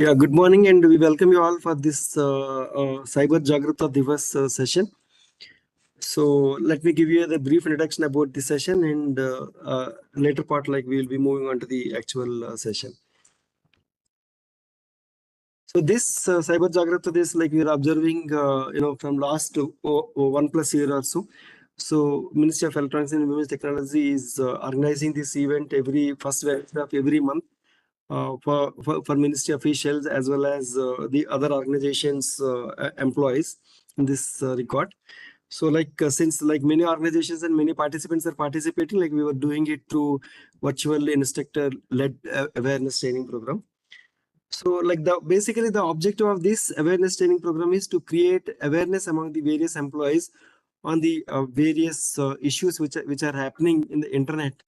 Yeah, good morning, and we welcome you all for this Cyber Jagrookta Diwas session. So let me give you the brief introduction about this session, and later part, like we will be moving on to the actual session. So this Cyber Jagrookta, this like we are observing, from last 1+ year or so. So Ministry of Electronics and Information Technology is organizing this event every first Wednesday of every month. For ministry officials as well as the other organizations employees in this record. So like since like many organizations and many participants are participating, like we were doing it through virtual instructor led awareness training program. So like basically the objective of this awareness training program is to create awareness among the various employees on the various issues which are happening in the internet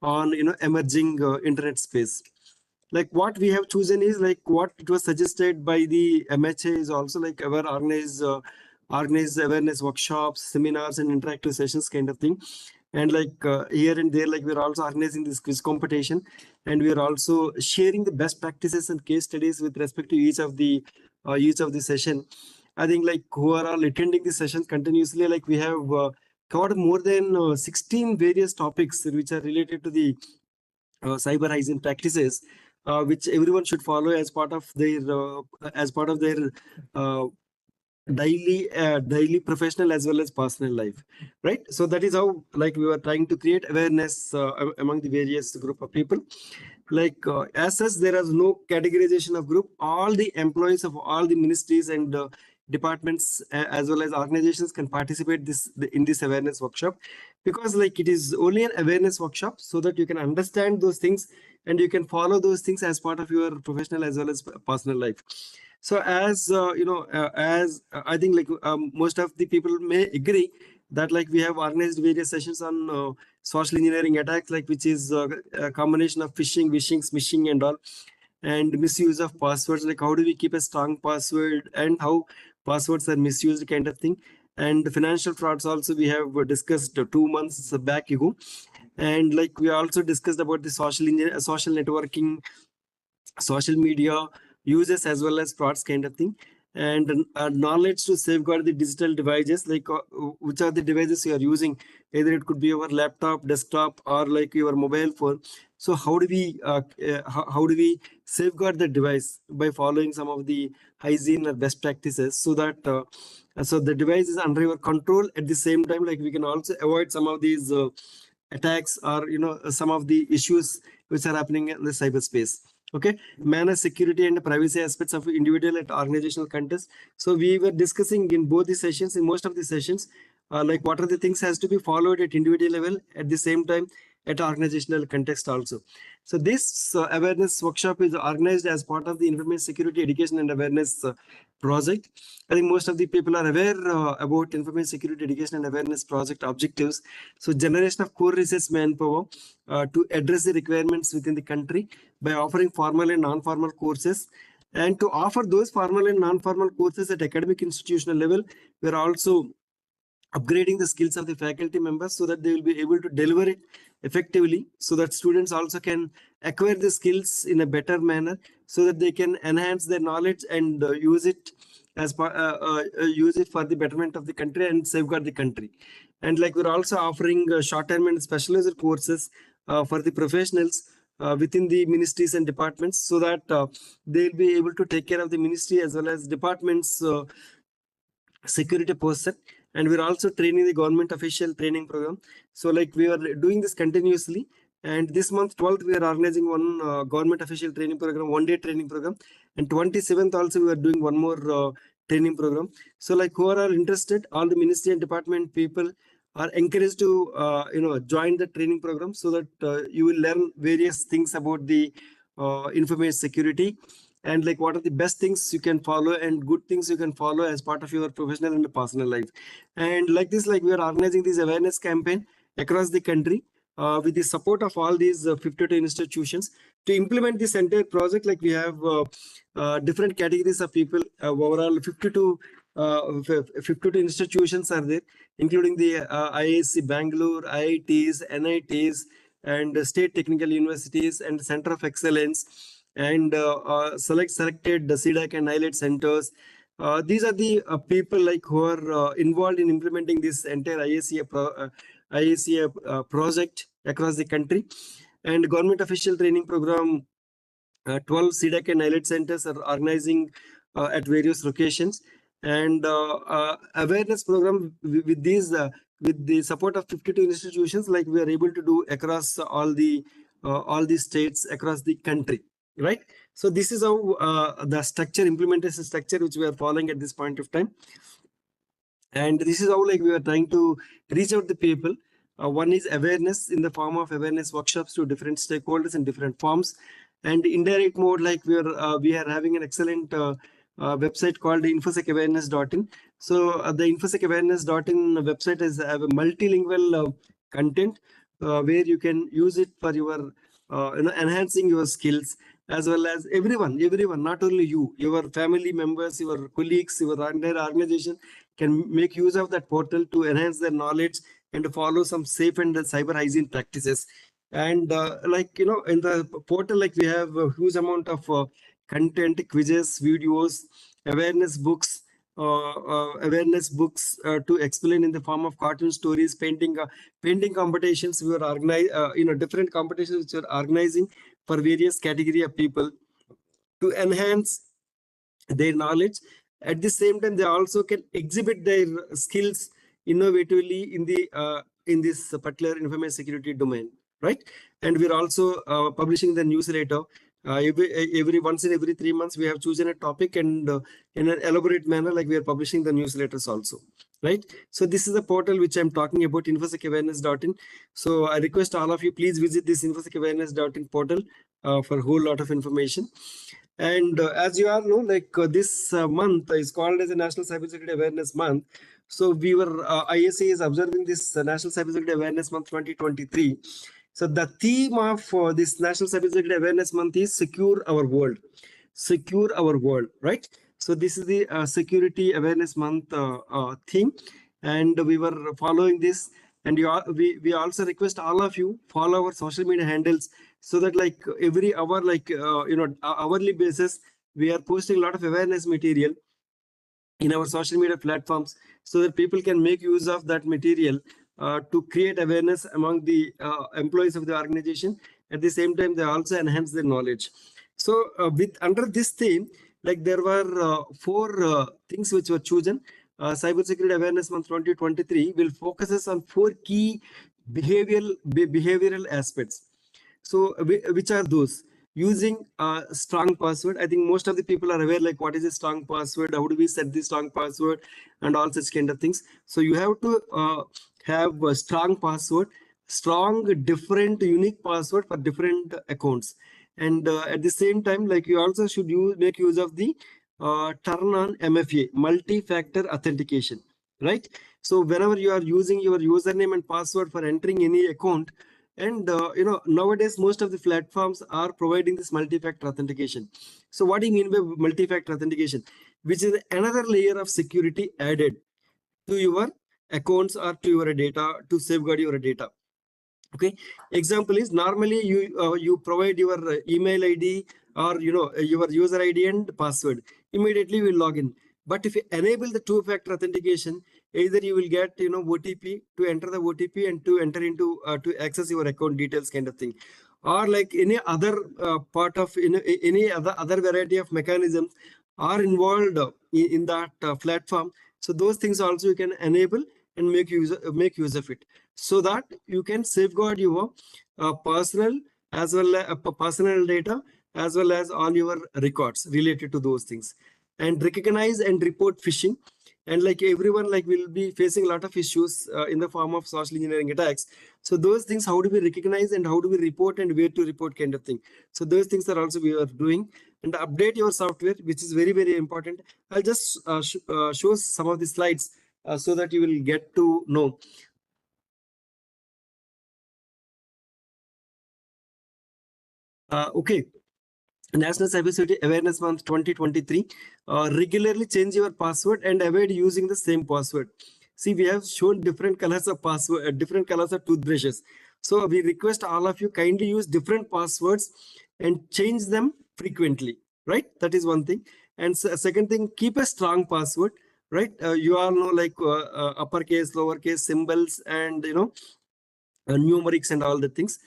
on emerging internet space. Like what we have chosen is like what it was suggested by the MHA is also like our organize awareness workshops, seminars, and interactive sessions kind of thing. And like here and there, like we're also organizing this quiz competition, and we are also sharing the best practices and case studies with respect to each of the session. I think like who are all attending the sessions continuously, like we have covered more than 16 various topics which are related to the cyber hygiene practices, which everyone should follow as part of their uh, daily professional as well as personal life, right? So that is how like we were trying to create awareness among the various group of people. Like as such, there is no categorization of group. All the employees of all the ministries and departments as well as organizations can participate in this awareness workshop, because like it is only an awareness workshop so that you can understand those things and you can follow those things as part of your professional as well as personal life. So as as I think like most of the people may agree that like we have organized various sessions on social engineering attacks, like which is a combination of phishing, wishing, smishing, and all, and misuse of passwords. Like how do we keep a strong password and how passwords are misused, kind of thing. And financial frauds also we have discussed 2 months back ago. And like we also discussed about the social networking, social media uses as well as frauds, kind of thing. And knowledge to safeguard the digital devices, like which are the devices you are using. Either it could be your laptop, desktop, or like your mobile phone. So how do we how do we safeguard the device by following some of the hygiene or best practices, so that so the device is under your control. At the same time, like we can also avoid some of these attacks, or some of the issues which are happening in the cyberspace. Okay, manage security and privacy aspects of individual and organizational context. So we were discussing in both the sessions, in most of the sessions, like what are the things has to be followed at individual level, at the same time at organizational context also. So this awareness workshop is organized as part of the information security education and awareness project. I think most of the people are aware about information security education and awareness project objectives. So generation of core research manpower to address the requirements within the country by offering formal and non-formal courses. And to offer those formal and non-formal courses at academic institutional level, we are also upgrading the skills of the faculty members so that they will be able to deliver it effectively, so that students also can acquire the skills in a better manner, so that they can enhance their knowledge and use it use it for the betterment of the country and safeguard the country. And like we're also offering short-term and specialized courses for the professionals within the ministries and departments, so that they'll be able to take care of the ministry as well as departments security person. And we're also training the government official training program. So like we are doing this continuously, and this month 12th we are organizing one government official training program, 1 day training program, and 27th also we are doing one more training program. So like who are all interested, all the ministry and department people are encouraged to join the training program, so that you will learn various things about the information security, and like what are the best things you can follow and good things you can follow as part of your professional and personal life. And like this, like we are organizing this awareness campaign across the country with the support of all these 52 institutions to implement this entire project. Like we have different categories of people, overall 52 institutions are there, including the IISc Bangalore, IITs, NITs, and state technical universities and center of excellence, and selected the CDAC and IELTS centers. These are the people like who are involved in implementing this entire IACA project across the country. And government official training program, 12 CDAC and IELTS centers are organizing at various locations, and awareness program with these with the support of 52 institutions, like we are able to do across all the states across the country, right? So this is how the structure, implementation structure, which we are following at this point of time. And this is how like we are trying to reach out the people. One is awareness in the form of awareness workshops to different stakeholders in different forms, and indirect mode, like we are having an excellent website called infosecawareness.in. So the infosecawareness.in website is have a multilingual content where you can use it for your enhancing your skills, as well as everyone, not only you, your family members, your colleagues, your entire organization can make use of that portal to enhance their knowledge and to follow some safe and cyber hygiene practices. And like in the portal, like we have a huge amount of content, quizzes, videos, awareness books, to explain in the form of cartoon stories, painting competitions. We are organize different competitions which are organizing for various category of people to enhance their knowledge. At the same time, they also can exhibit their skills innovatively in this particular information security domain, right? And we're also publishing the newsletter. Every once in every 3 months, we have chosen a topic, and in an elaborate manner, like we are publishing the newsletters also, right? So this is the portal which I'm talking about, infosecawareness.in. So I request all of you, please visit this infosecawareness.in portal for a whole lot of information. And as you all know, like this month is called as a National Cybersecurity Awareness Month. So we were, ISA is observing this National Cybersecurity Awareness Month 2023. So the theme of this National Cybersecurity Awareness Month is Secure Our World. Secure Our World, right? So this is the Security Awareness Month theme. And we were following this. And we also request all of you follow our social media handles, so that like every hour, like hourly basis, we are posting a lot of awareness material in our social media platforms, so that people can make use of that material to create awareness among the employees of the organization. At the same time, they also enhance their knowledge. So with under this theme, like there were 4 things which were chosen. Cybersecurity Awareness Month 2023 will focuses on 4 key behavioral aspects. So which are those? Using a strong password. I think most of the people are aware, like what is a strong password, how do we set the strong password, and all such kind of things. So you have to have a strong password, strong, different, unique password for different accounts. And at the same time, like you also should make use of the turn on MFA, multi-factor authentication, right? So whenever you are using your username and password for entering any account, and nowadays most of the platforms are providing this multi-factor authentication. So what do you mean by multi-factor authentication? Which is another layer of security added to your accounts or to your data to safeguard your data. Okay, example is normally you provide your email ID or your user ID and password. Immediately we log in. But if you enable the two-factor authentication, either you will get OTP to enter the OTP and to enter into to access your account details kind of thing, or like any other part of any other variety of mechanisms are involved in that platform. So those things also you can enable and make use of it, so that you can safeguard your personal as well as personal data, as well as all your records related to those things. And recognize and report phishing. And like everyone, like will be facing a lot of issues in the form of social engineering attacks. So those things, how do we recognize and how do we report and where to report kind of thing. So those things are also we are doing. And update your software, which is very, very important. I'll just show some of the slides so that you will get to know. Okay. National Cybersecurity Awareness Month 2023. Regularly change your password and avoid using the same password. See, we have shown different colors of password, different colors of toothbrushes. So we request all of you kindly use different passwords and change them frequently, right? That is one thing. And second thing, keep a strong password, right? You all know, like uppercase, lowercase, symbols, and numerics and all the things.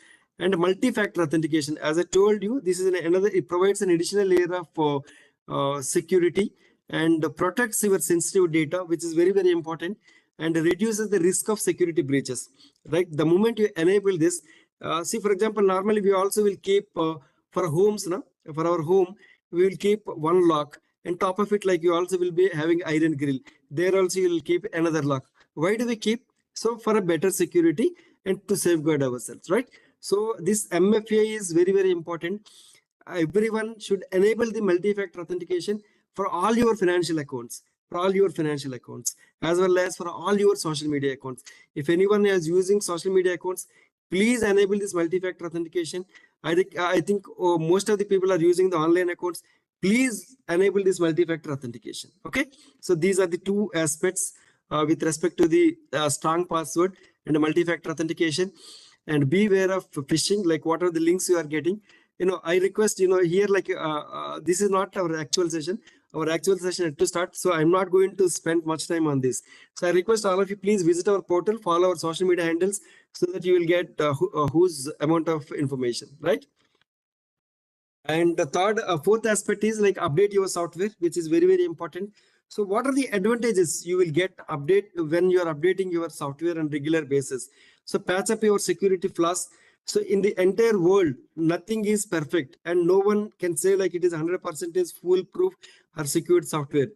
And multi-factor authentication, as I told you, this is another, it provides an additional layer of security and protects your sensitive data, which is very, very important, and reduces the risk of security breaches, right? The moment you enable this, see, for example, normally we also will keep for homes, for our home, we will keep one lock, and top of it, like, you also will be having iron grill. There also you will keep another lock. Why do we keep? So for a better security and to safeguard ourselves, right? So this MFA is very, very important. Everyone should enable the multi-factor authentication for all your financial accounts, as well as for all your social media accounts. If anyone is using social media accounts, please enable this multi-factor authentication. I think most of the people are using the online accounts. Please enable this multi-factor authentication. Okay, so these are the two aspects with respect to the strong password and multi-factor authentication. And be aware of phishing, like what are the links you are getting. I request, here, like this is not our actual session. Our actual session had to start, so I'm not going to spend much time on this. So I request all of you, please visit our portal, follow our social media handles, so that you will get whose amount of information, right? And the fourth aspect is like update your software, which is very, very important. So what are the advantages you will get update when you are updating your software on regular basis? So patch up your security flaws. So in the entire world, nothing is perfect, and no one can say like it is 100% foolproof or secured software.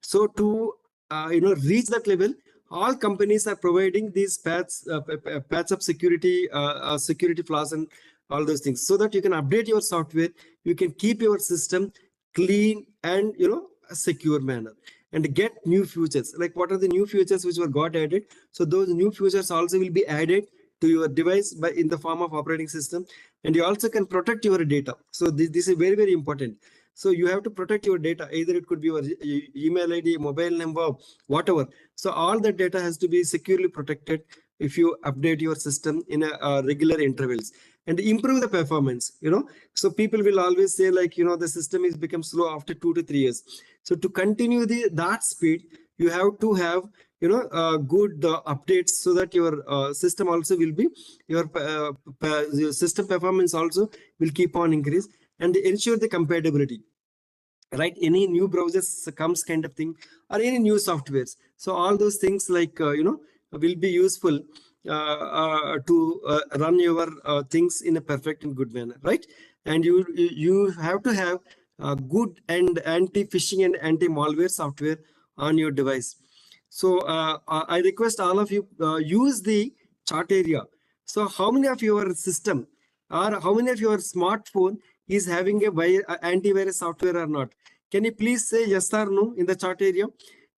So to reach that level, all companies are providing these patch up security flaws and all those things, so that you can update your software, you can keep your system clean and a secure manner, and get new features. Like what are the new features which were got added? So those new features also will be added to your device by in the form of operating system, and you also can protect your data. So this is very, very important. So you have to protect your data. Either it could be your email ID, mobile number, whatever. So all that data has to be securely protected if you update your system in a regular intervals, and improve the performance. So people will always say like, the system is become slow after 2 to 3 years. So to continue that speed, you have to have good updates, so that your system also will be your system performance also will keep on increase, and ensure the compatibility, right? Any new browsers comes kind of thing, or any new softwares. So all those things, like will be useful to run your things in a perfect and good manner, right? And you have to have good and anti-phishing and anti-malware software on your device. So I request all of you use the chart area. So how many of your system, or how many of your smartphone is having a antivirus software or not? Can you please say yes or no in the chat area,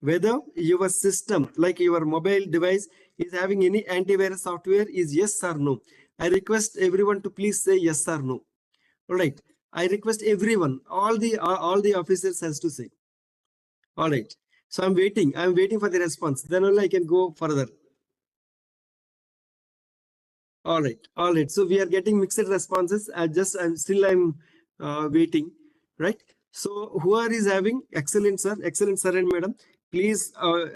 whether your system, like your mobile device, is having any antivirus software? Is yes or no? I request everyone to please say yes or no. All right. I request everyone, all the officers has to say. All right. So I'm waiting for the response. Then only I can go further. All right. So we are getting mixed responses. I'm waiting, right? So whoever is having excellent sir and madam, please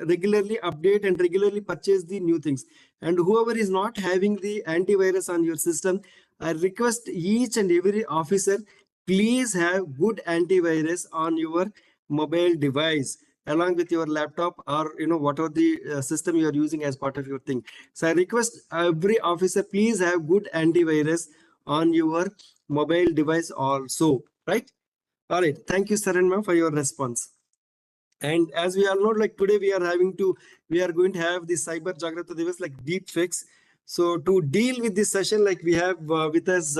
regularly update and regularly purchase the new things. And whoever is not having the antivirus on your system, I request each and every officer, please have good antivirus on your mobile device, along with your laptop, or whatever the system you are using as part of your thing. So I request every officer, please have good antivirus on your mobile device also, right? All right. Thank you, Saran ma'am, for your response. And as we all know, like today we are going to have the Cyber Jagrookta Diwas, like deepfakes. So to deal with this session, like we have with us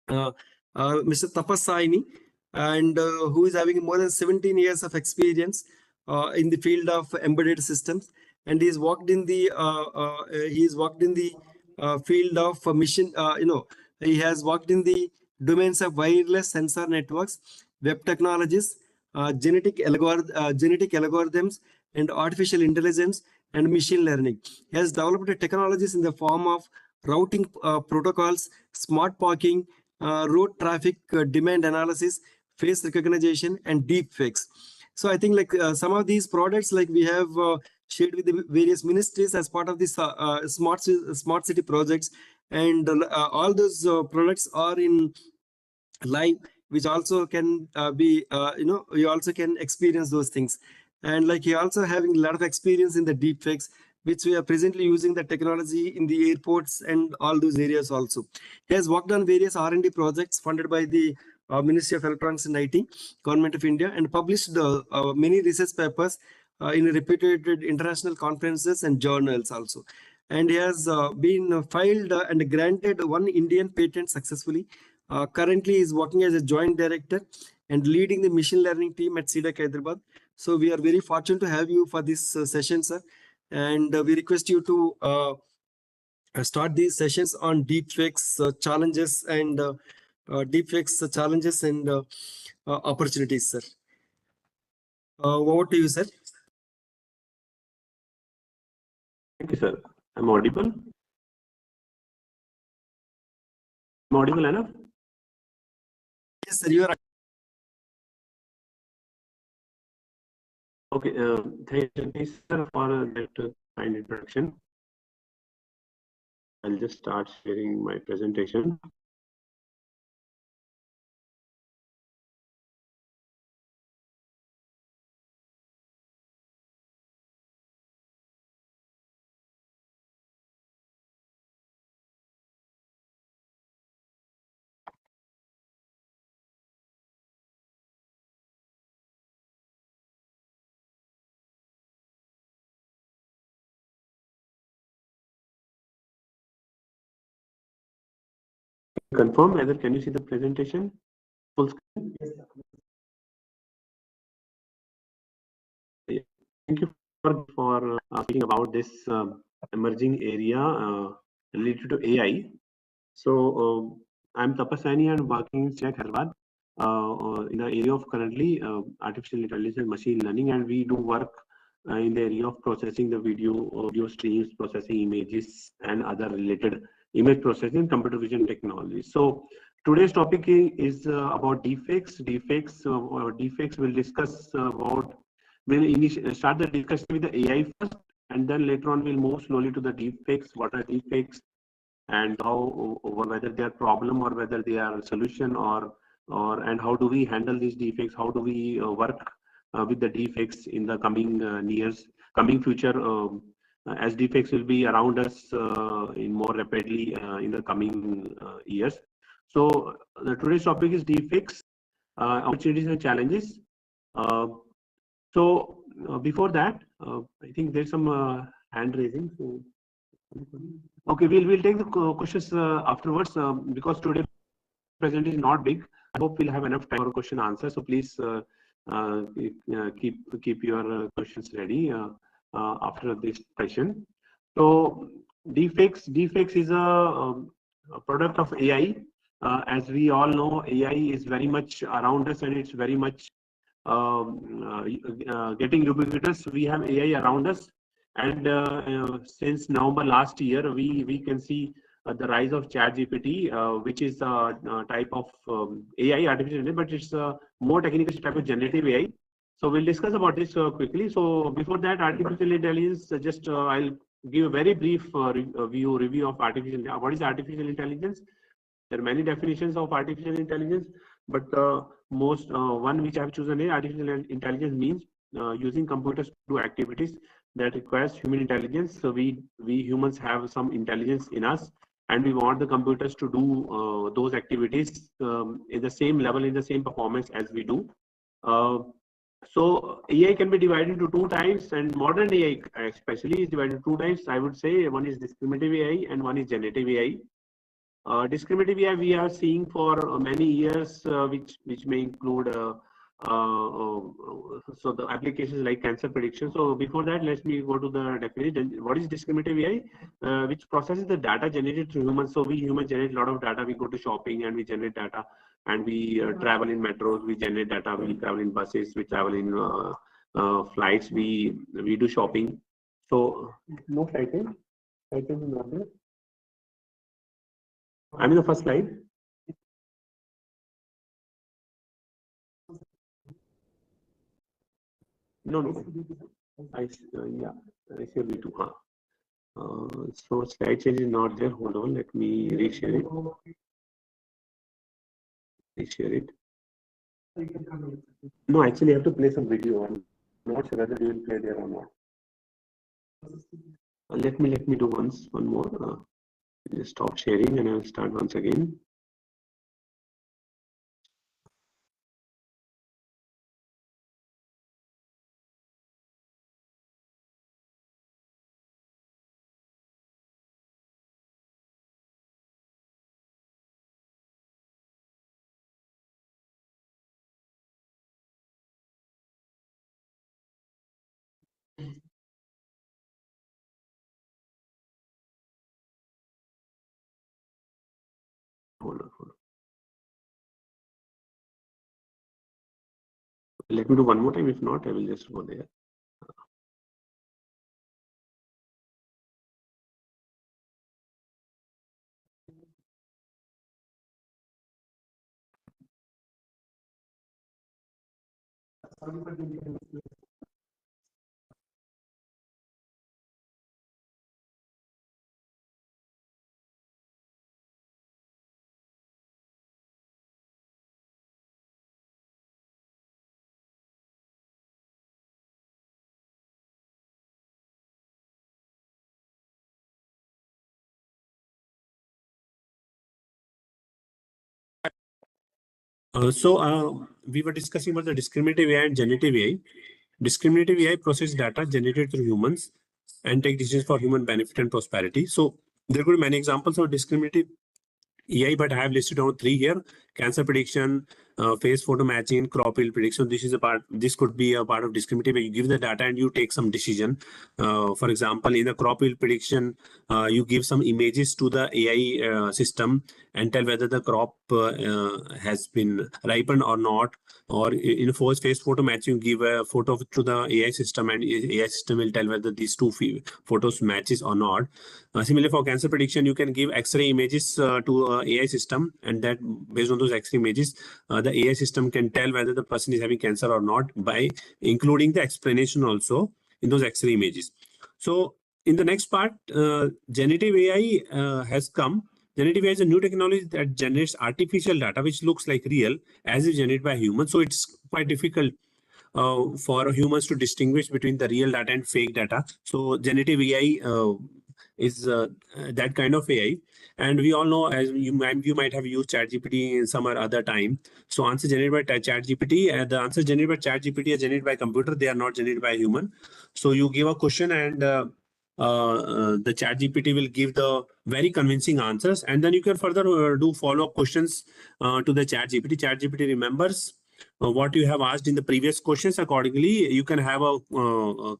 Mr. Tapas Saini, and who is having more than 17 years of experience in the field of embedded systems, and he's worked in the field of mission. He has worked in the domains of wireless sensor networks, web technologies, genetic algorithms, and artificial intelligence and machine learning. He has developed technologies in the form of routing protocols, smart parking, road traffic demand analysis, face recognition, and deep fakes. So I think like some of these products like we have shared with the various ministries as part of this smart city projects, and all those products are in live, which also can be you also can experience those things. And like he also having a lot of experience in the deep fakes, which we are presently using the technology in the airports and all those areas also. He has worked on various R&D projects funded by the Ministry of Electronics and IT, Government of India, and published many research papers in reputed international conferences and journals also. And he has been filed and granted one Indian patent successfully. Currently, is working as a joint director and leading the machine learning team at CDEC Hyderabad. So we are very fortunate to have you for this session, sir. And we request you to start these sessions on deepfakes challenges and opportunities, sir. Over to you, sir. Thank you, sir. I'm audible? I'm audible enough? Yes, sir, you are. Okay, thank you, sir, for that kind introduction. I'll just start sharing my presentation. Confirm whether can you see the presentation full screen? Thank you for speaking about this emerging area related to AI. So I'm Tapasani and working in CDEC Hyderabad in the area of currently artificial intelligence and machine learning, and we do work in the area of processing the audio streams, processing images, and other related image processing, computer vision technology. So today's topic is about deepfakes. Deepfakes will discuss about. We'll start the discussion with the AI first, and then later on we'll move slowly to the deepfakes. What are deepfakes, and how, whether they are problem or whether they are a solution, and how do we handle these defects? How do we work with the defects in the coming future, as defects will be around us in more rapidly in the coming years. So today's topic is defects, opportunities and challenges. Before that, I think there's some hand raising. So, okay, we'll take the questions afterwards because today presentation is not big. I hope we'll have enough time for question answer. So please keep your questions ready after this session. So deepfakes is a product of AI. As we all know, AI is very much around us and it's very much getting ubiquitous. We have AI around us, and since November last year, we can see the rise of ChatGPT, which is a type of AI, artificial intelligence, but it's a more technical type of generative AI. So we'll discuss about this quickly. So before that, artificial intelligence, just I'll give a very brief review of artificial. What is artificial intelligence? There are many definitions of artificial intelligence, but most one which I've chosen is artificial intelligence means using computers to do activities that requires human intelligence. So we humans have some intelligence in us, and we want the computers to do those activities in the same level, in the same performance as we do. So AI can be divided into two types, and modern AI especially is divided into two types. I would say one is discriminative AI and one is generative AI. Discriminative AI we are seeing for many years, which may include so the applications like cancer prediction. So before that, let me go to the definition. What is discriminative AI? Which processes the data generated through humans. So we humans generate a lot of data. We go to shopping and we generate data, and we travel in metros. We generate data. We travel in buses. We travel in flights. We do shopping. So no title. Title is not there. I'm in the first slide. No, no. Yeah, I see V2. Huh? So slide change is not there. Hold on, let me reshare it. Reshare it. No, actually, I have to play some video. I'm not sure whether you will play there or not. Let me do one more. Just stop sharing and I'll start once again. Hold on, hold on. Let me do one more time. If not, I will just go there. We were discussing about the discriminative AI and generative AI. Discriminative AI process data generated through humans and take decisions for human benefit and prosperity. So there could be many examples of discriminative AI, but I have listed down three here: cancer prediction, face photo matching, crop yield prediction. This is a part. This could be a part of discriminative. You give the data and you take some decision. For example, in the crop yield prediction, you give some images to the AI system and tell whether the crop has been ripened or not. Or in face photo matching, you give a photo to the AI system, and AI system will tell whether these two photos matches or not. Similarly, for cancer prediction, you can give X-ray images to AI system, and that based on those X-ray images, the AI system can tell whether the person is having cancer or not by including the explanation also in those X-ray images. So in the next part, generative AI has come. Generative AI is a new technology that generates artificial data which looks like real as if generated by humans. So it's quite difficult for humans to distinguish between the real data and fake data. So generative AI is that kind of AI. And we all know, as you might have used ChatGPT in some or other time. So answers generated by ChatGPT, the answers generated by ChatGPT are generated by computer. They are not generated by human. So you give a question and the ChatGPT will give the very convincing answers, and then you can further do follow-up questions to the ChatGPT. ChatGPT remembers what you have asked in the previous questions. Accordingly, you can have a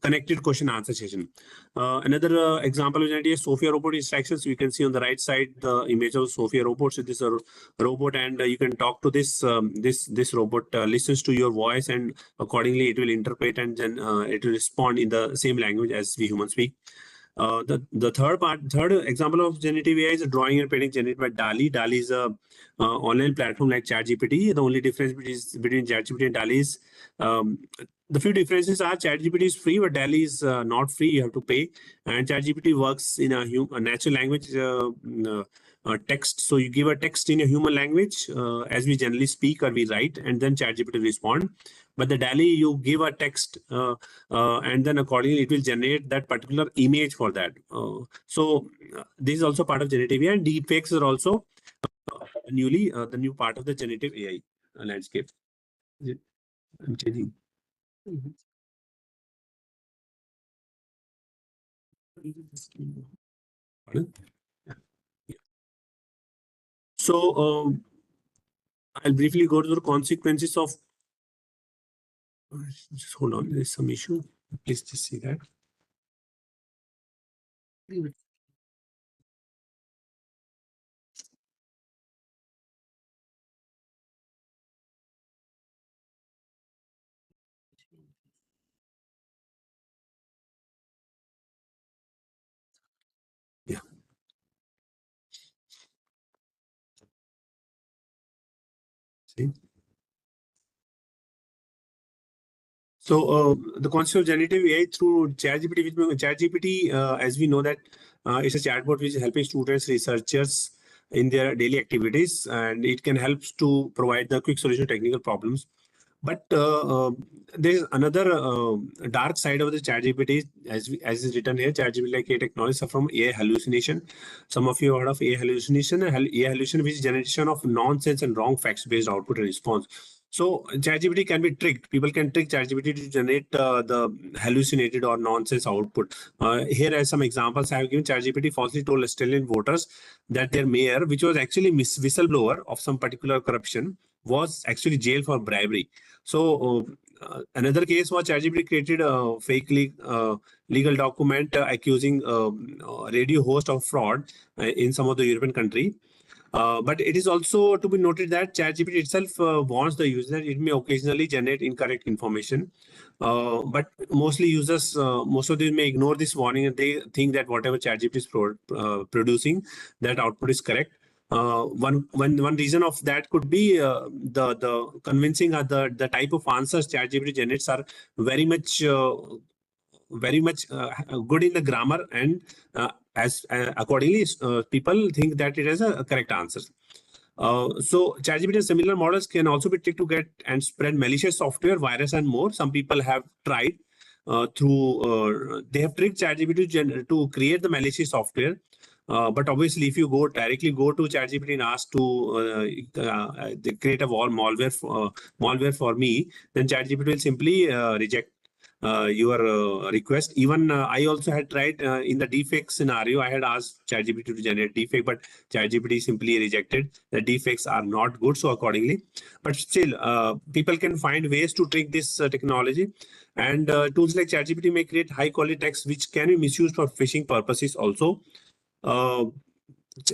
connected question answer session. Another example of generative Sophia robot instructions. You can see on the right side the image of Sophia robot. So this is a robot, and you can talk to this this robot listens to your voice, and accordingly it will interpret, and then it will respond in the same language as we humans speak. The third example of generative AI is a drawing and painting generated by DALI. DALI is a online platform like ChatGPT. The only difference between ChatGPT and DALI is the few differences are ChatGPT is free, but DALI is not free. You have to pay, and ChatGPT works in a natural language. Text. So you give a text in a human language as we generally speak or we write, and then ChatGPT respond. But the DALI, you give a text and then accordingly it will generate that particular image for that. This is also part of generative AI, and deepfakes are also newly the new part of the generative AI landscape. I'm changing. Pardon? Yeah. So I'll briefly go to the consequences of. Just hold on, there's some issue. Please just see that. Yeah. See. So the concept of generative AI through ChatGPT, as we know that it's a chatbot which is helping students, researchers in their daily activities, and it can help to provide the quick solution to technical problems. But there is another dark side of the ChatGPT, as is written here. ChatGPT like AI technology suffer from AI hallucination. Some of you have heard of AI hallucination. AI hallucination, which is generation of nonsense and wrong facts-based output and response. So ChatGPT can be tricked. People can trick ChatGPT to generate the hallucinated or nonsense output. Here are some examples I have given. ChatGPT falsely told Australian voters that their mayor, which was actually whistleblower of some particular corruption, was actually jailed for bribery. So another case was ChatGPT created a fake legal document accusing a radio host of fraud in some of the European country. But it is also to be noted that ChatGPT itself warns the user it may occasionally generate incorrect information. But mostly users, most of them may ignore this warning and they think that whatever ChatGPT is producing, that output is correct. One reason of that could be the convincing the type of answers ChatGPT generates are very much good in the grammar, and as accordingly people think that it is a correct answer. So ChatGPT and similar models can also be tricked to get and spread malicious software, virus, and more. Some people have tried they have tricked ChatGPT to create the malicious software. But obviously, if you directly go to ChatGPT and ask to create a malware for me, then ChatGPT will simply reject your request. Even I also had tried in the deepfake scenario. I had asked ChatGPT to generate deepfake, but ChatGPT simply rejected. The deepfakes are not good, so accordingly. But still, people can find ways to trick this technology. And tools like ChatGPT may create high quality text which can be misused for phishing purposes also.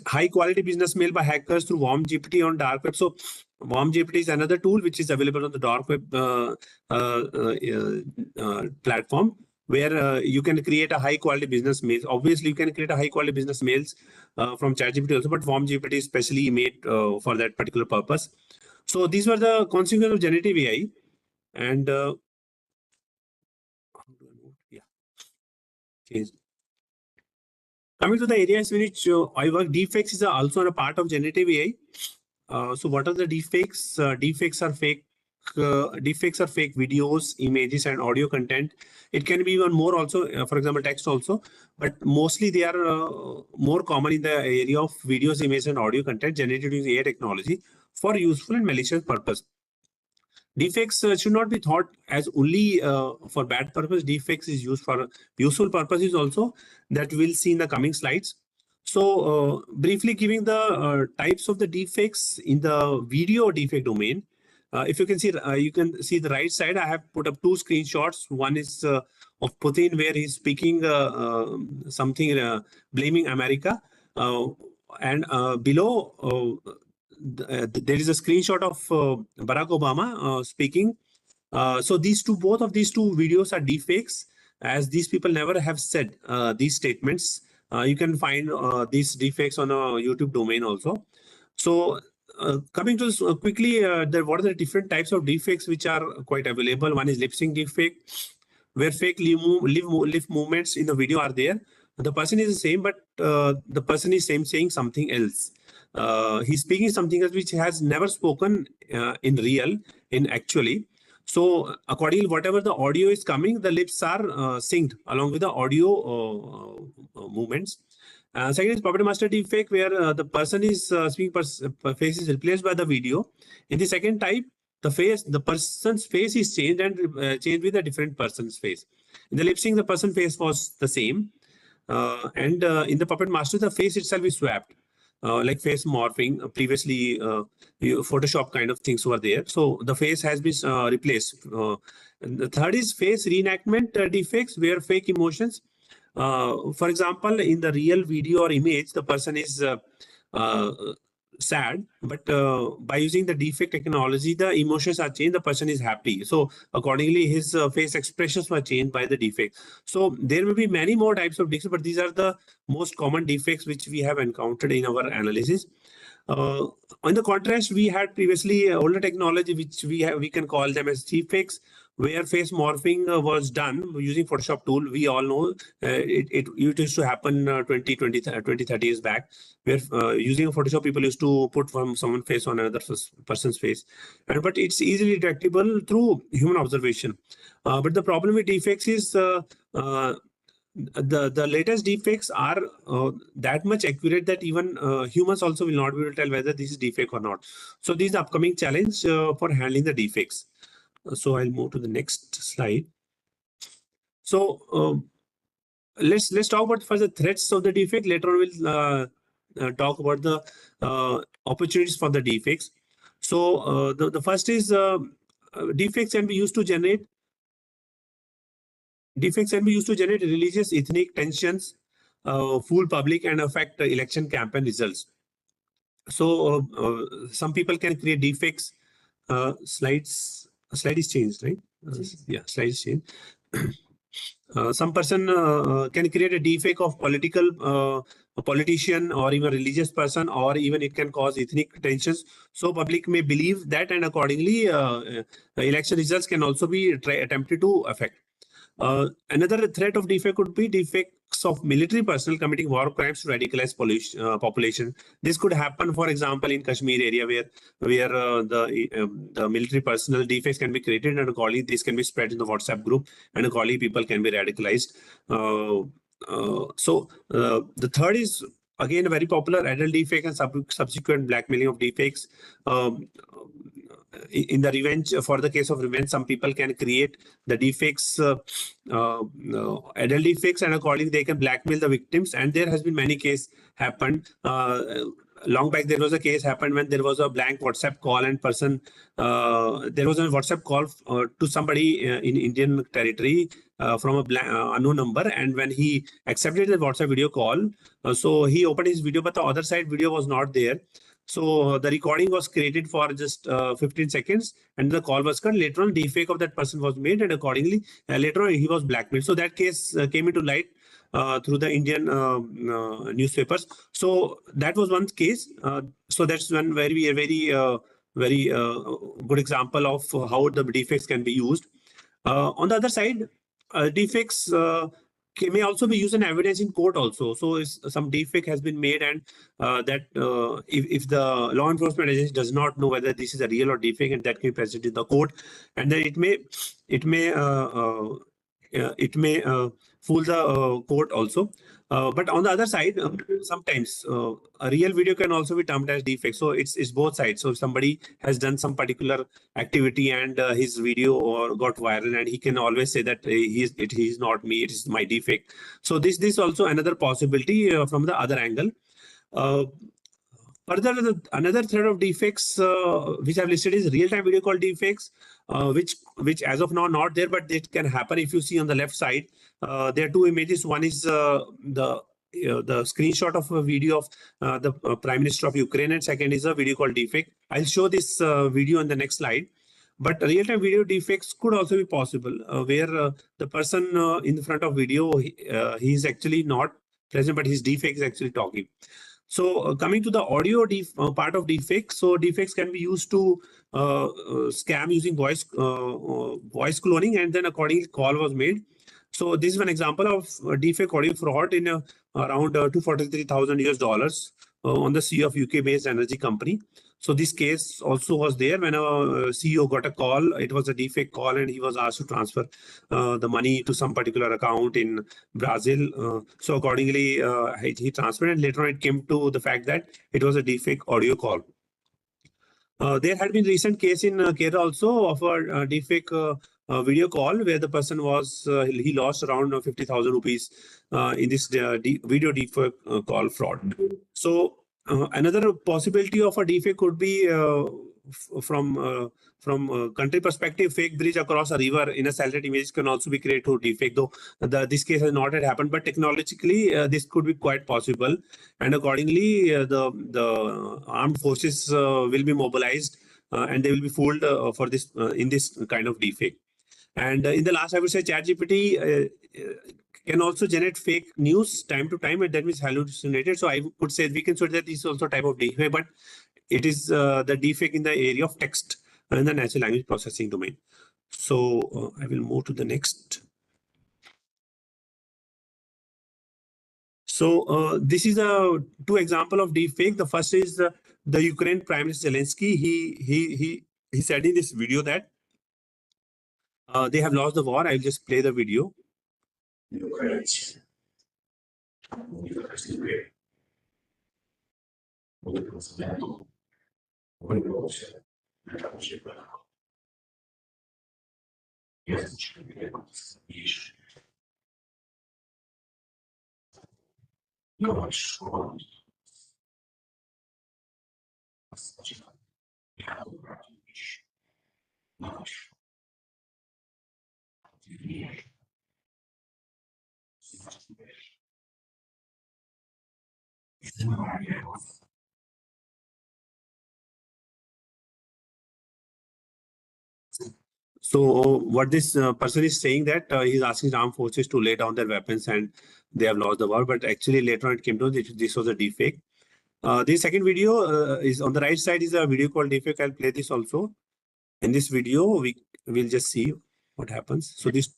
High quality business mail by hackers through WarmGPT on dark web. So WarmGPT is another tool which is available on the dark web platform, where you can create a high quality business mails. Obviously, you can create a high quality business mails from ChatGPT also, but WarmGPT is specially made for that particular purpose. So these were the consequences of generative AI. And coming to the areas in which I work, deepfakes is also a part of generative AI. So what are the deepfakes? Deepfakes are fake. Deepfakes are fake videos, images, and audio content. It can be even more also, for example, text also. But mostly they are more common in the area of videos, images, and audio content generated using AI technology for useful and malicious purpose. Deepfakes should not be thought as only for bad purpose. Deepfakes is used for useful purposes also, that we'll see in the coming slides. So briefly giving the types of the deepfakes in the video deepfake domain. If you can see the right side, I have put up two screenshots. One is of Putin, where he's speaking something blaming America. And below, there is a screenshot of Barack Obama speaking. So both of these two videos are deepfakes, as these people never have said these statements. You can find these deepfakes on a YouTube domain also. So coming to this quickly, what are the different types of deepfakes which are quite available? One is lip sync deepfake, where fake lip movements in the video are there. The person is the same, but the person is saying something else. He's speaking something else which has never spoken in actually. So accordingly, whatever the audio is coming, the lips are synced along with the audio movements. Second is puppet master deepfake, where the person is speaking, face is replaced by the video. In the second type, the person's face is changed and changed with a different person's face. In the lip sync, the person's face was the same. And in the puppet master, the face itself is swapped. Like face morphing, previously Photoshop kind of things were there. So the face has been replaced. And the third is face reenactment defects, where fake emotions. For example, in the real video or image, the person is sad, but by using the deepfake technology, the emotions are changed, the person is happy. So accordingly, his face expressions were changed by the deepfake. So there will be many more types of deepfakes, but these are the most common deepfakes which we have encountered in our analysis. On the contrast, we had previously older technology, which we can call them as deepfakes, where face morphing was done using Photoshop tool. We all know it used to happen 20, 30 years back, where using a Photoshop, people used to put someone's face on another person's face. But it's easily detectable through human observation. But the problem with deepfakes is the latest deepfakes are that much accurate that even humans also will not be able to tell whether this is deepfake or not. So this is the upcoming challenge for handling the deepfakes. So I'll move to the next slide. So let's talk about first the threats of the deepfake. Later on we'll talk about the opportunities for the deepfakes. So the first is deepfakes can be used to generate religious, ethnic tensions, fool public, and affect election campaign results. So some people can create deepfakes. Slide is changed, right? Yeah, slide is changed. Some person can create a deepfake of a politician or even religious person, or even it can cause ethnic tensions. So public may believe that, and accordingly, election results can also be attempted to affect. Another threat of deepfake could be deepfakes of military personnel committing war crimes to radicalize population. This could happen, for example, in Kashmir area where the military personnel deepfakes can be created, and accordingly this can be spread in the WhatsApp group, and accordingly people can be radicalized. The third is again very popular adult deepfake and subsequent blackmailing of deepfakes. In the revenge, for the case of revenge, some people can create the deepfakes, adult deepfakes, and accordingly they can blackmail the victims. And there has been many cases happened. Long back, there was a case happened when there was a blank WhatsApp call, and there was a WhatsApp call to somebody in Indian territory from a unknown number. And when he accepted the WhatsApp video call, so he opened his video, but the other side video was not there. So the recording was created for just 15 seconds, and the call was cut. Later on, deepfake of that person was made, and accordingly, later on he was blackmailed. So that case came into light through the Indian newspapers. So that was one case. So that's one very good example of how the deepfakes can be used. On the other side, deepfakes may also be used in evidence in court also. So some deepfake has been made, and if the law enforcement agency does not know whether this is a real or deepfake, and that can be presented in the court, and then it may fool the court also. But on the other side, sometimes a real video can also be termed as deepfake. So it's both sides. So if somebody has done some particular activity and his video or got viral, and he can always say that he's not me, it is my deepfake. So this also another possibility from the other angle. Further, another thread of deepfakes which I've listed is real-time video call deepfakes, which as of now not there, but it can happen. If you see on the left side, there are two images. One is the screenshot of a video of the Prime Minister of Ukraine, and second is a video called deepfake. I'll show this video on the next slide. But real-time video deepfakes could also be possible, where the person in the front of video, he is actually not present, but his deepfake is actually talking. So coming to the audio part of deepfakes, so deepfakes can be used to scam using voice cloning, and then accordingly call was made. So this is an example of deepfake audio fraud in around $243,000 on the CEO of UK-based energy company. So this case also was there when a CEO got a call. It was a deepfake call, and he was asked to transfer the money to some particular account in Brazil. So accordingly, he transferred, and later on it came to the fact that it was a deepfake audio call. There had been recent case in Kerala also of a deepfake video call where the person was, he lost around 50,000 rupees in this video deepfake call fraud. So another possibility of a deepfake could be from country perspective, fake bridge across a river in a satellite image can also be created through deepfake, though this case has not yet happened, but technologically this could be quite possible, and accordingly the armed forces will be mobilized and they will be fooled for this in this kind of deepfake. And in the last, I would say ChatGPT can also generate fake news time to time, and that means hallucinated. So I would say we can say that this is also a type of deepfake, but it is the deepfake in the area of text and the natural language processing domain. So I will move to the next. So this is a two example of deepfake. The first is the Ukraine Prime Minister Zelensky. He said in this video that they have lost the war. I'll just play the video. So what this person is saying that he's asking armed forces to lay down their weapons and they have lost the war. But actually later on it came to this was a deepfake. The second video is on the right side is a video called deepfake. I'll play this also. In this video, we will just see what happens. So this.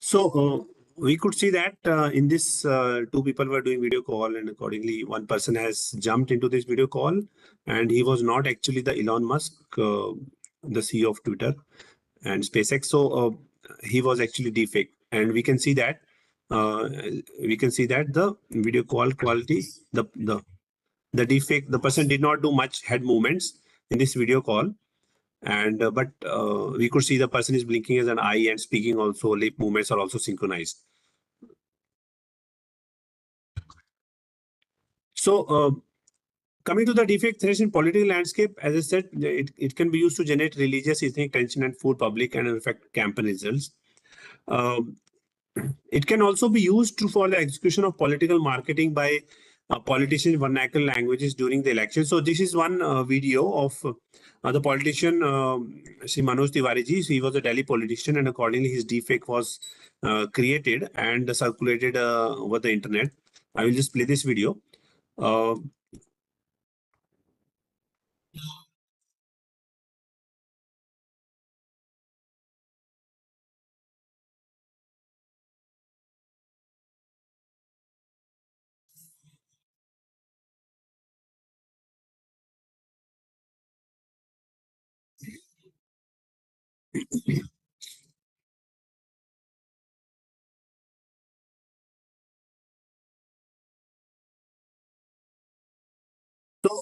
So we could see that in this two people were doing video call, and accordingly one person has jumped into this video call, and he was not actually the Elon Musk, the CEO of Twitter and SpaceX. So he was actually deepfake, and we can see that the video call quality, the deepfake, the person did not do much head movements in this video call. And but we could see the person is blinking as an eye and speaking also. Lip movements are also synchronized. So coming to the deepfake threats in political landscape, as I said, it can be used to generate religious, ethnic tension and fool public and affect campaign results. It can also be used for the execution of political marketing by politicians in vernacular languages during the election. So this is one video of the politician, Sri Manoj Tiwari ji. He was a Delhi politician, and accordingly his deepfake was created and circulated over the internet. I will just play this video.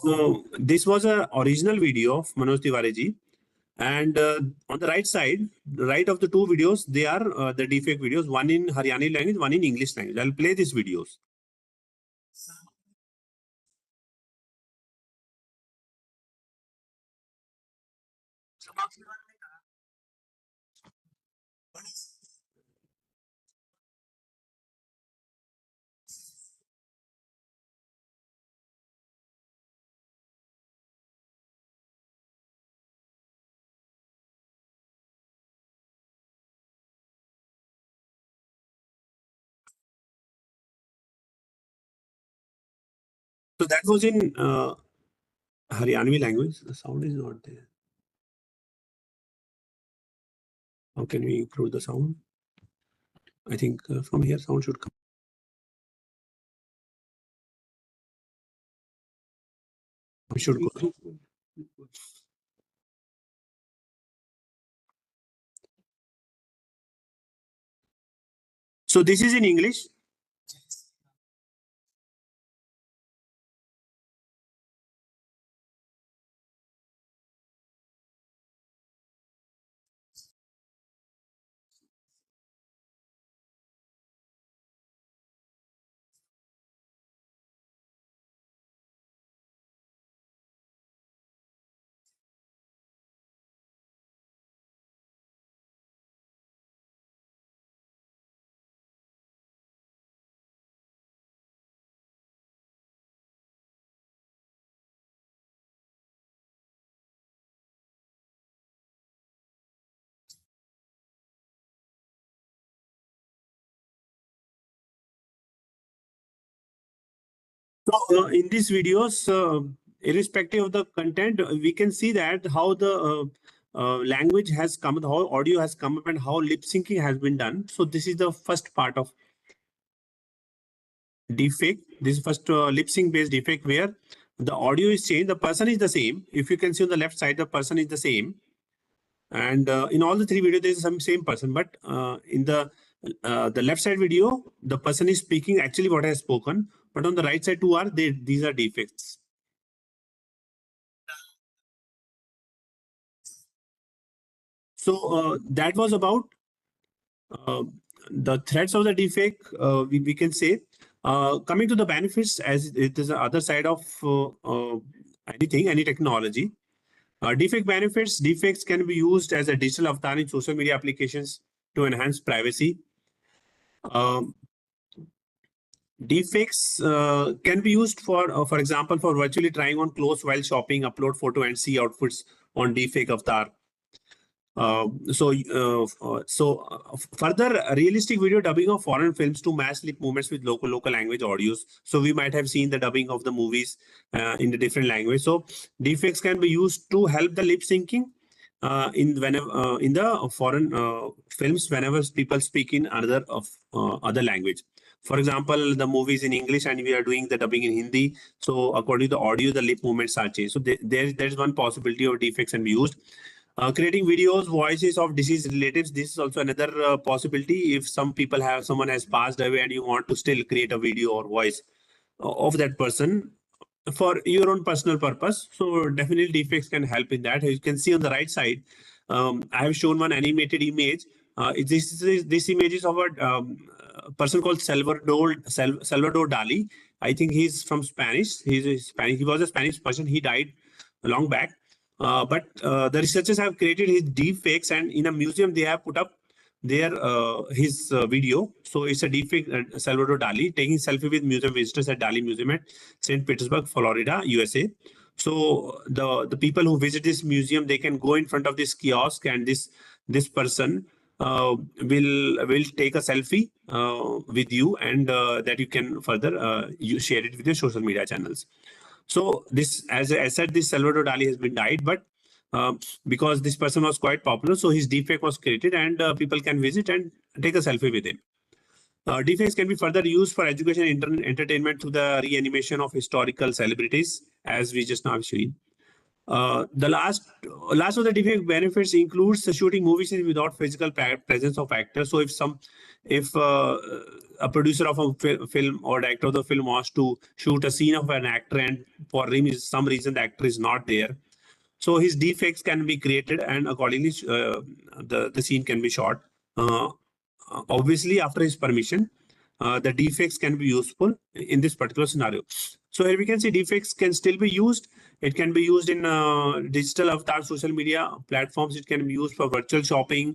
So this was a original video of Manoj Tiwari ji. And on the right side, right of the two videos, they are the deepfake videos, one in Haryani language, one in English language. I'll play these videos. So that was in Haryani language. The sound is not there. How can we improve the sound? I think from here sound should come. Should go. So this is in English. So in these videos, irrespective of the content, we can see that how the language has come, how audio has come up, and how lip syncing has been done. So this is the first part of deepfake. This is first lip sync based deepfake where the audio is changed. The person is the same. If you can see on the left side, the person is the same. And in all the three videos, there is some same person. But in the left side video, the person is speaking actually what I have spoken. But on the right side, these are deepfakes. So that was about uh, the threats of the deepfake. We can say coming to the benefits, as it is the other side of any technology. Deepfake benefits. Deepfakes can be used as a digital avatar in social media applications to enhance privacy. Um, Deepfakes can be used for example, for virtually trying on clothes while shopping, upload photo and see outfits on deepfake avatar. Further, realistic video dubbing of foreign films to match lip movements with local language audios. So we might have seen the dubbing of the movies in the different language. So deepfakes can be used to help the lip syncing in the foreign films whenever people speak in another of other language. For example, the movies in English and we are doing the dubbing in Hindi. So according to the audio, the lip movements are changed. So there's one possibility of deepfakes can be used. Creating videos, voices of deceased relatives. This is also another possibility. If someone has passed away and you want to still create a video or voice of that person for your own personal purpose, so definitely deepfakes can help in that. As you can see on the right side, I have shown one animated image. This image is of a person called Salvador Dali. I think he's from Spanish. He was a Spanish person. He died long back. But the researchers have created his deep fakes, and in a museum they have put up their his video. So it's a deep fake Salvador Dali taking selfie with museum visitors at Dali Museum at St. Petersburg, Florida, USA. So the people who visit this museum, they can go in front of this kiosk, and this person will take a selfie with you, and that you can further you share it with your social media channels. So this, as I said, this Salvador Dali has been died, but because this person was quite popular, so his deepfake was created, and people can visit and take a selfie with him. Deepfakes can be further used for education and entertainment through the reanimation of historical celebrities, as we just now seen. The last of the deepfake benefits includes the shooting movies without physical presence of actors. So if a producer of a film or director of the film wants to shoot a scene of an actor, and for some reason the actor is not there, so his deepfakes can be created, and accordingly the scene can be shot. Uh, Obviously, after his permission, the deepfakes can be useful in this particular scenario. So here we can see deepfakes can still be used. It can be used in digital avatar social media platforms. It can be used for virtual shopping.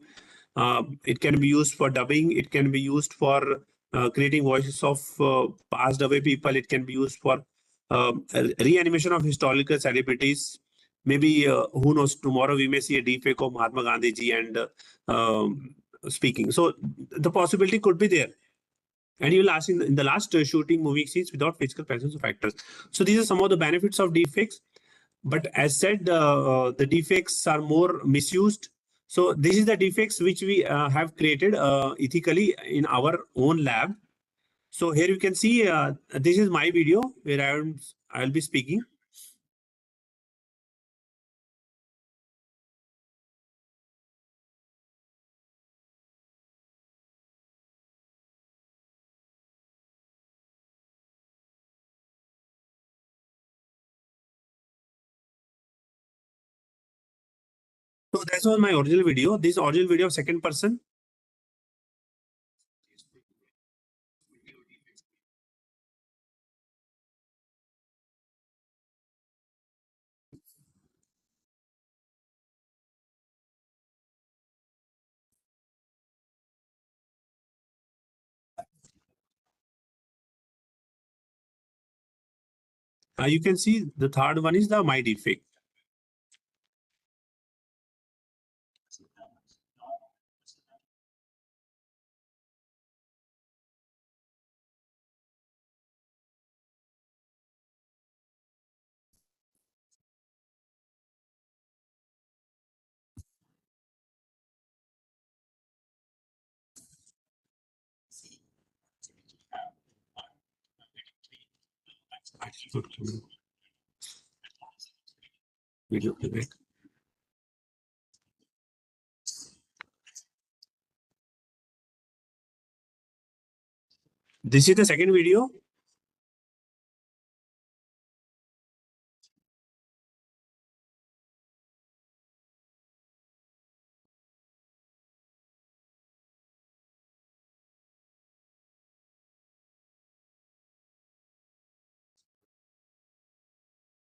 It can be used for dubbing. It can be used for creating voices of passed away people. It can be used for reanimation of historical celebrities. Maybe who knows? Tomorrow we may see a deepfake of Mahatma Gandhi ji and speaking. So the possibility could be there. And you will ask in the last shooting movie scenes without physical presence of actors. So these are some of the benefits of deepfakes. But as said, the deepfakes are more misused. So this is the deepfakes which we have created ethically in our own lab. So here you can see this is my video where I will be speaking. that was my original video. This original video of second person. You can see the third one is the my deepfake. Video playback. This is the second video.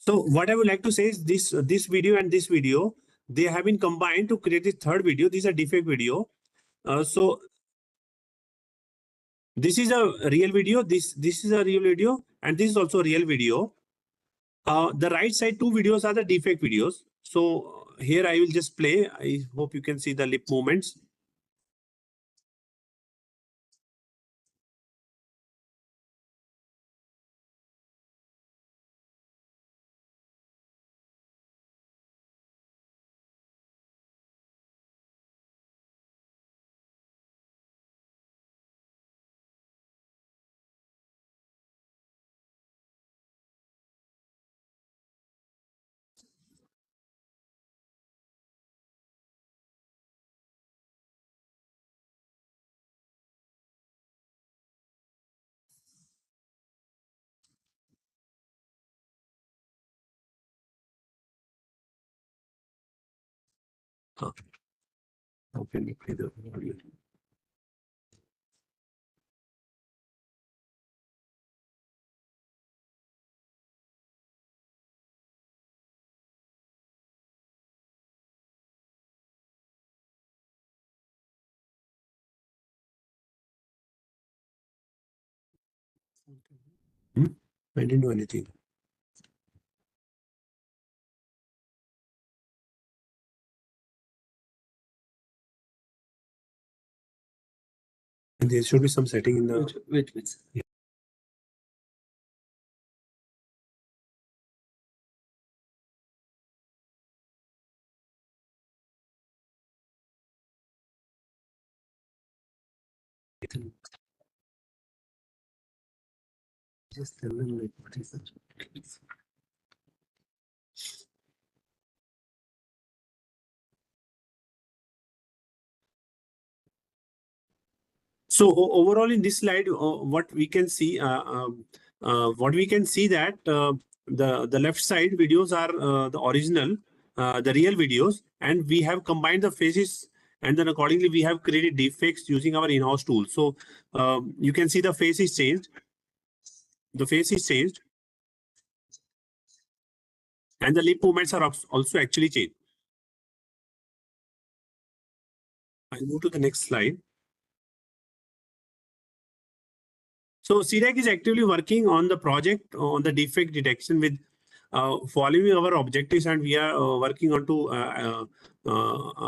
So what I would like to say is this video and this video, they have been combined to create this third video. This is a deepfake video. So this is a real video. This is a real video, and this is also a real video. The right side two videos are the deepfake videos. So here I will just play. I hope you can see the lip movements. How can we play the audio? I didn't do anything. And there should be some setting in the. Wait. Yeah. Just tell them like what is it. So overall in this slide, what we can see that the left side videos are the original, the real videos, and we have combined the faces, and then accordingly we have created deepfakes using our in-house tool. So you can see the face is changed. The face is changed, and the lip movements are also actually changed. I'll move to the next slide. So CDAC is actively working on the project on the deepfake detection with following our objectives, and we are working on to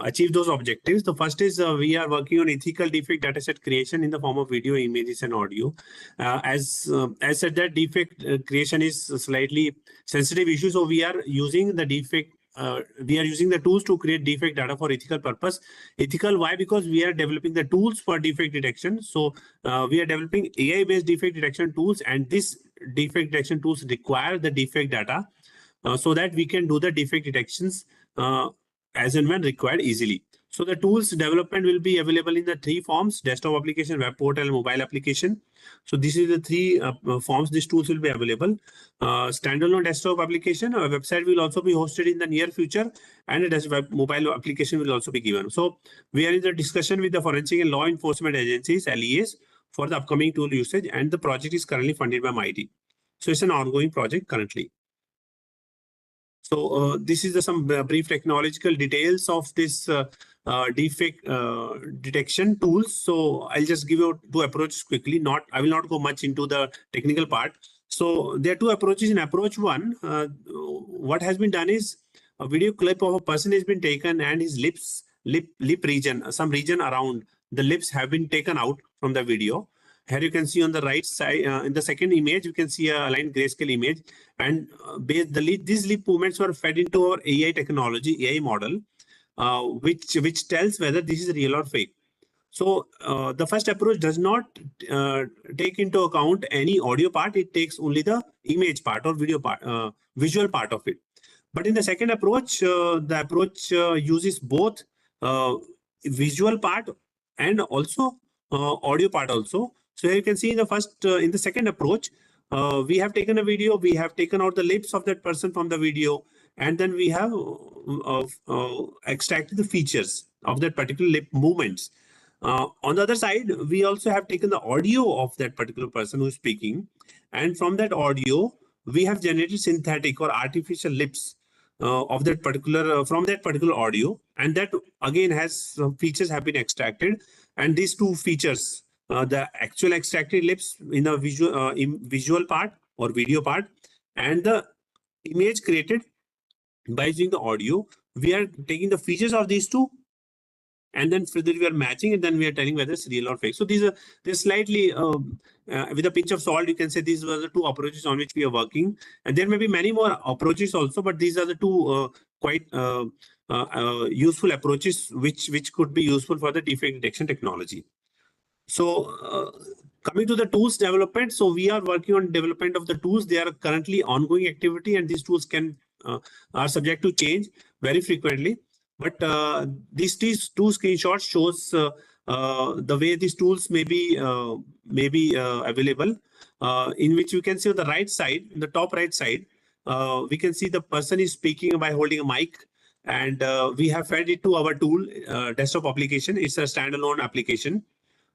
achieve those objectives. The first is we are working on ethical deepfake dataset creation in the form of video, images, and audio. As said, that deepfake creation is a slightly sensitive issue, so we are using the deepfake. We are using the tools to create deepfake data for ethical purpose. Ethical, why? Because we are developing the tools for deepfake detection. So we are developing AI-based deepfake detection tools, and this deepfake detection tools require the deepfake data so that we can do the deepfake detections as and when required easily. So the tools development will be available in the three forms: desktop application, web portal, and mobile application. So this is the three forms these tools will be available. Standalone desktop application, a website will also be hosted in the near future, and a web mobile application will also be given. So we are in the discussion with the forensic and law enforcement agencies, LEAs, for the upcoming tool usage, and the project is currently funded by MIT. So it's an ongoing project currently. So this is some brief technological details of this deepfake detection tools. So I'll just give you two approaches quickly. I will not go much into the technical part. So there are two approaches. In approach one, what has been done is a video clip of a person has been taken, and his lip region, some region around the lips have been taken out from the video. Here you can see on the right side, in the second image, you can see a aligned grayscale image, and these lip movements were fed into our AI technology, AI model, which tells whether this is real or fake. So the first approach does not take into account any audio part; it takes only the image part or video part, visual part of it. But in the second approach, the approach uses both visual part and also audio part also. So here you can see in the second approach, we have taken a video, we have taken out the lips of that person from the video, and then we have extracted the features of that particular lip movements. On the other side, we also have taken the audio of that particular person who is speaking, and from that audio, we have generated synthetic or artificial lips of that particular from that particular audio, and that again has some features have been extracted, and these two features, the actual extracted lips in the visual part or video part, and the image created by using the audio, we are taking the features of these two, and then further we are matching, and then we are telling whether it's real or fake. So they're slightly with a pinch of salt, you can say these were the two approaches on which we are working, and there may be many more approaches also, but these are the two quite useful approaches which could be useful for the deepfake detection technology. So coming to the tools development, so we are working on development of the tools. They are currently ongoing activity, and these tools are subject to change very frequently. But these two screenshots shows the way these tools may be available, in which you can see on the right side, in the top right side, we can see the person is speaking by holding a mic, and we have fed it to our tool desktop application. It's a standalone application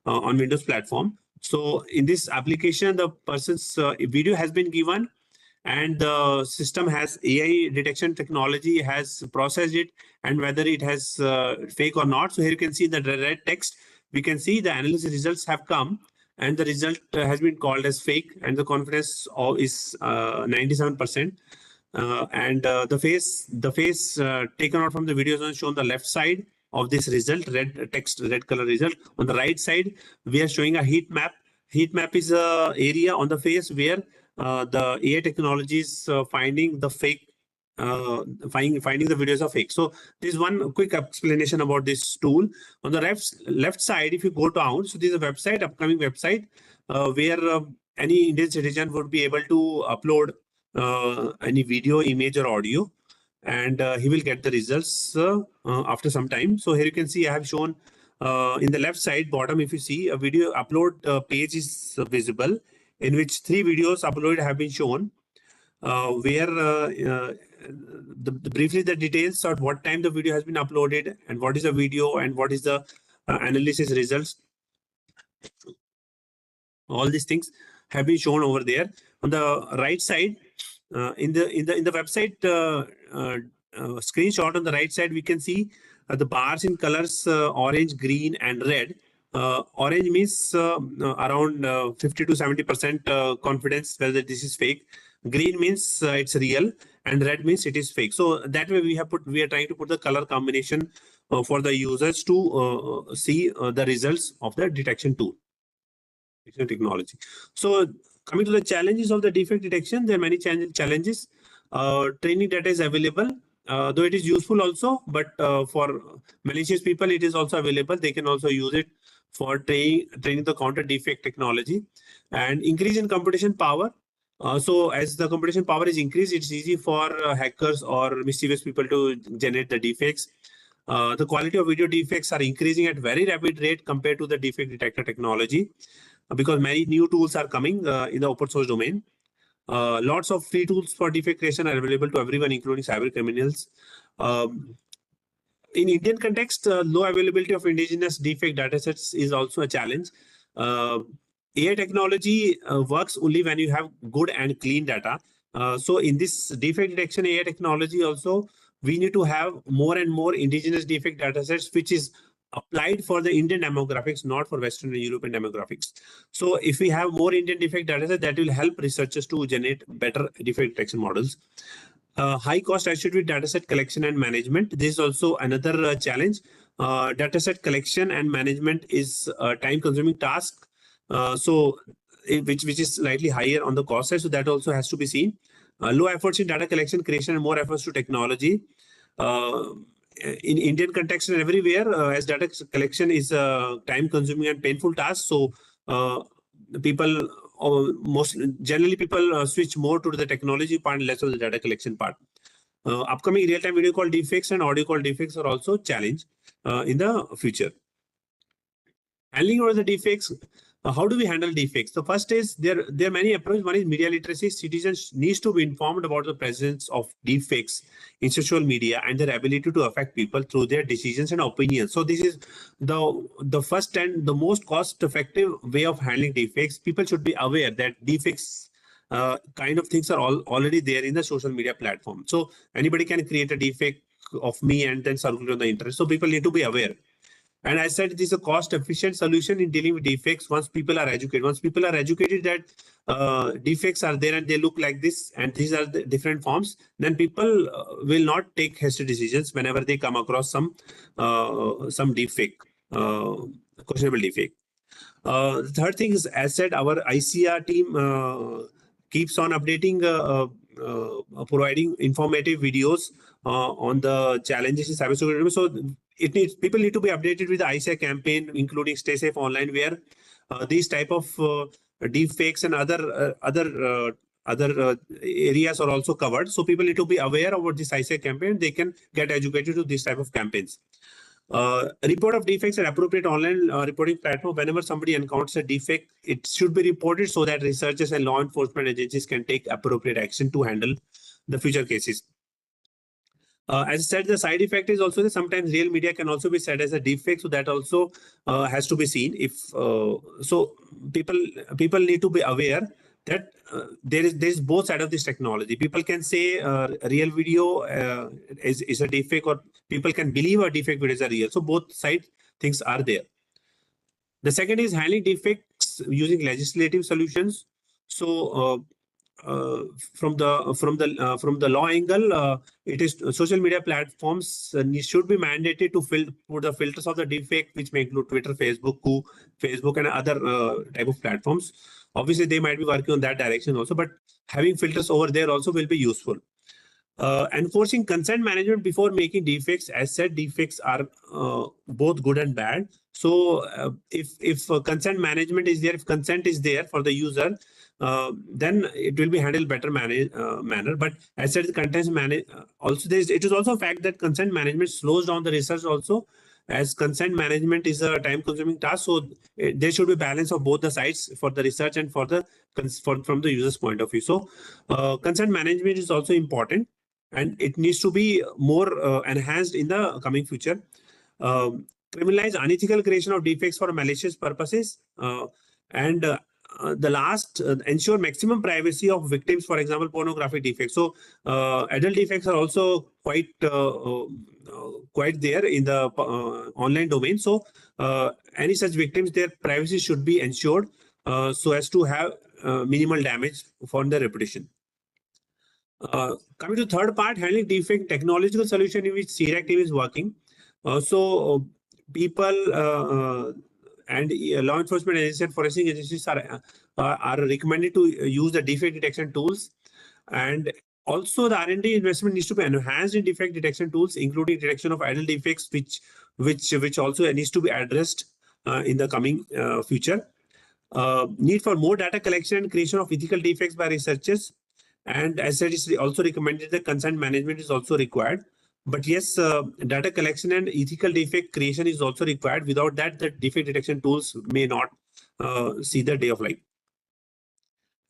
on Windows platform. So in this application, the person's video has been given, and the system has AI detection technology has processed it, and whether it has fake or not. So here you can see the red text. We can see the analysis results have come, and the result has been called as fake, and the confidence is 97%. And the face taken out from the video is shown on the left side of this result, red color result. On the right side, we are showing a heat map. Heat map is a area on the face where the AI technology is finding the fake, finding the videos are fake. So this is one quick explanation about this tool. On the left side, if you go down, so this is a website, upcoming website, where any Indian citizen would be able to upload any video, image, or audio, and he will get the results after some time. So here you can see I have shown in the left side bottom, if you see a video upload page is visible, in which 3 videos uploaded have been shown, where briefly the details of what time the video has been uploaded, and what is the video, and what is the analysis results. All these things have been shown over there. On the right side, in the website screenshot on the right side, we can see the bars in colors orange, green, and red. Orange means around 50 to 70% confidence whether this is fake. Green means it's real, and red means it is fake. So that way we are trying to put the color combination for the users to see the results of the detection tool technology. So coming to the challenges of the defect detection, there are many challenges. Training data is available, though it is useful also, but for malicious people, it is also available. They can also use it for training the counter defect technology. And increase in computation power. So as the computation power is increased, it's easy for hackers or mischievous people to generate the deepfakes. The quality of video deepfakes are increasing at very rapid rate compared to the deepfake detector technology, because many new tools are coming in the open source domain. Lots of free tools for deepfake creation are available to everyone, including cyber criminals. In Indian context, low availability of indigenous deepfake datasets is also a challenge. AI technology works only when you have good and clean data. So in this deepfake detection AI technology also, we need to have more and more indigenous deepfake datasets, which is applied for the Indian demographics, not for Western and European demographics. So if we have more Indian deepfake datasets, that will help researchers to generate better deepfake detection models. High cost associated with dataset collection and management. This is also another challenge. Dataset collection and management is a time consuming task. Which is slightly higher on the cost side. So that also has to be seen. Low efforts in data collection, creation, and more efforts to technology. In Indian context and everywhere, as data collection is a time consuming and painful task. So people most generally people switch more to the technology part and less of the data collection part. Upcoming real-time video call deepfakes and audio call deepfakes are also challenged in the future. Handling over the deepfakes. How do we handle deepfakes? The first is there are many approaches. One is media literacy. Citizens needs to be informed about the presence of deepfakes in social media and their ability to affect people through their decisions and opinions. So this is the first and the most cost-effective way of handling deepfakes. People should be aware that deepfakes kind of things are already there in the social media platform. So anybody can create a deepfake of me and then circulate on the internet. So people need to be aware. And I said this is a cost-efficient solution in dealing with defects once people are educated. Once people are educated that defects are there and they look like this and these are the different forms, then people will not take hasty decisions whenever they come across some defect, questionable defect. The third thing is, as said, our ICR team keeps on updating, providing informative videos on the challenges in cybersecurity. So people need to be updated with the ICR campaign, including Stay Safe Online, where these type of deepfakes and other areas are also covered. So people need to be aware about this ICR campaign. They can get educated to this type of campaigns. Report of defects at appropriate online reporting platform. Whenever somebody encounters a defect, it should be reported so that researchers and law enforcement agencies can take appropriate action to handle the future cases. As I said, the side effect is also that sometimes real media can also be said as a defect, so that also has to be seen. If so, people need to be aware that there is both sides of this technology. People can say real video is a defect, or people can believe a defect video is a real. So both side things are there. The second is handling defects using legislative solutions. So from the law angle, it is social media platforms should be mandated to put the filters of the defect, which may include Twitter, Facebook, and other type of platforms. Obviously, they might be working on that direction also, but having filters over there also will be useful. Enforcing consent management before making defects. As said, defects are both good and bad. So if consent management is there, if consent is there for the user, then it will be handled better manner. But as said, also it is also a fact that consent management slows down the research also, as consent management is a time-consuming task. So there should be balance of both the sides for the research and from the user's point of view. So consent management is also important, and it needs to be more enhanced in the coming future. Criminalize unethical creation of defects for malicious purposes, and the last, ensure maximum privacy of victims, for example, pornographic defects. So adult defects are also quite there in the online domain. So any such victims, their privacy should be ensured so as to have minimal damage for their reputation. Coming to third part, handling defect technological solution in which CRAC team is working. So people and law enforcement agencies and forensic agencies are recommended to use the defect detection tools, and also the R&D investment needs to be enhanced in defect detection tools, including detection of idle defects, which also needs to be addressed in the coming future. Need for more data collection and creation of ethical deepfakes by researchers. And as it is also recommended, the consent management is also required. But yes, data collection and ethical deepfake creation is also required. Without that, the deepfake detection tools may not see the day of light.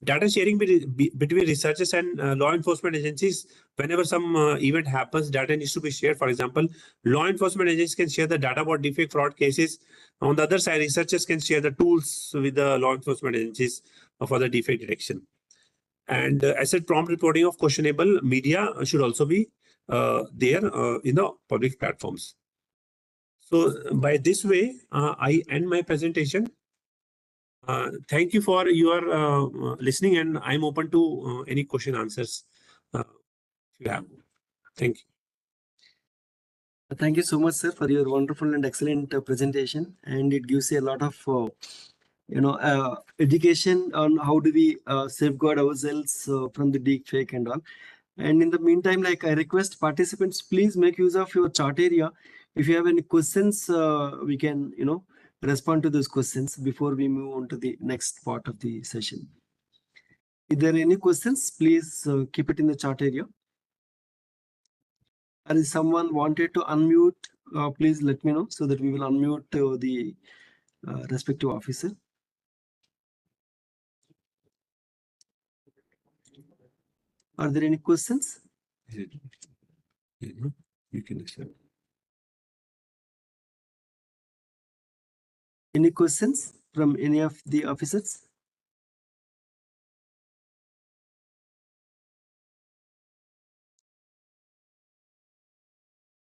Data sharing between researchers and law enforcement agencies. Whenever some event happens, data needs to be shared. For example, law enforcement agencies can share the data about deepfake fraud cases. On the other side, researchers can share the tools with the law enforcement agencies for the deepfake detection. And asset prompt reporting of questionable media should also be there in the public platforms. So by this way, I end my presentation. Thank you for your listening, and I'm open to any question answers if you have. Thank you. Thank you so much, sir, for your wonderful and excellent presentation. And it gives you a lot of, education on how do we safeguard ourselves from the deep fake and all. And in the meantime, like I request participants, please make use of your chat area. If you have any questions, we can, respond to those questions before we move on to the next part of the session. If there are any questions, please keep it in the chat area. And if someone wanted to unmute, please let me know so that we will unmute the respective officer. Are there any questions? You can accept. Any questions from any of the officers?